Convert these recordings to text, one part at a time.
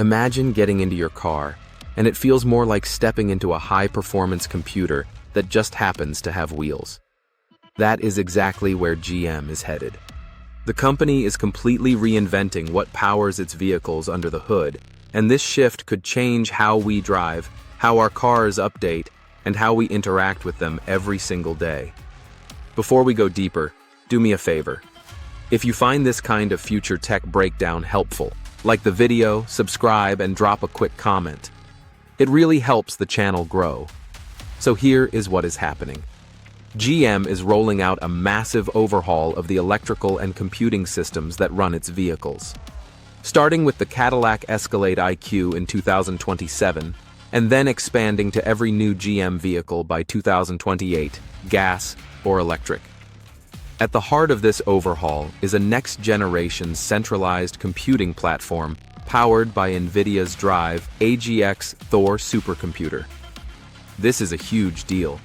Imagine getting into your car, and it feels more like stepping into a high-performance computer that just happens to have wheels. That is exactly where GM is headed. The company is completely reinventing what powers its vehicles under the hood, and this shift could change how we drive, how our cars update, and how we interact with them every single day. Before we go deeper, do me a favor. If you find this kind of future tech breakdown helpful, like the video, subscribe, and drop a quick comment. It really helps the channel grow. So here is what is happening. GM is rolling out a massive overhaul of the electrical and computing systems that run its vehicles. Starting with the Cadillac Escalade IQ in 2027, and then expanding to every new GM vehicle by 2028, gas or electric. At the heart of this overhaul is a next-generation centralized computing platform powered by Nvidia's Drive AGX Thor supercomputer. This is a huge deal.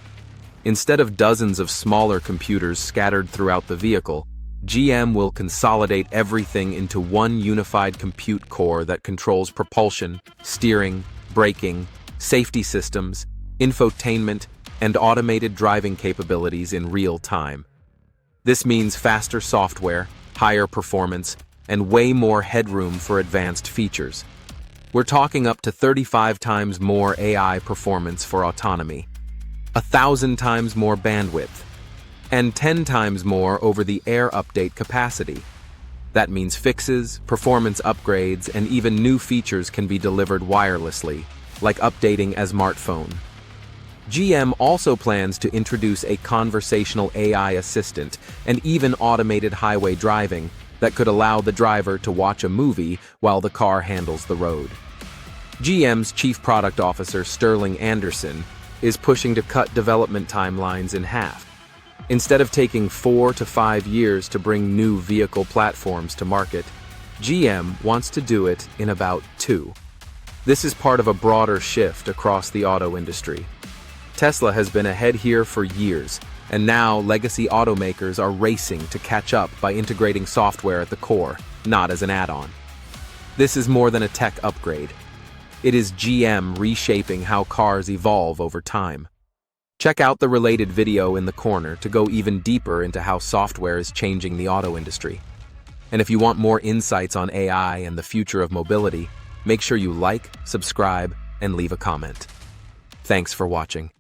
Instead of dozens of smaller computers scattered throughout the vehicle, GM will consolidate everything into one unified compute core that controls propulsion, steering, braking, safety systems, infotainment, and automated driving capabilities in real time. This means faster software, higher performance, and way more headroom for advanced features. We're talking up to 35 times more AI performance for autonomy, 1,000 times more bandwidth, and 10 times more over-the-air update capacity. That means fixes, performance upgrades, and even new features can be delivered wirelessly, like updating a smartphone. GM also plans to introduce a conversational AI assistant and even automated highway driving that could allow the driver to watch a movie while the car handles the road. GM's Chief Product Officer Sterling Anderson is pushing to cut development timelines in half. Instead of taking 4 to 5 years to bring new vehicle platforms to market, GM wants to do it in about 2. This is part of a broader shift across the auto industry. Tesla has been ahead here for years, and now legacy automakers are racing to catch up by integrating software at the core, not as an add-on. This is more than a tech upgrade. It is GM reshaping how cars evolve over time. Check out the related video in the corner to go even deeper into how software is changing the auto industry. And if you want more insights on AI and the future of mobility, make sure you like, subscribe, and leave a comment. Thanks for watching.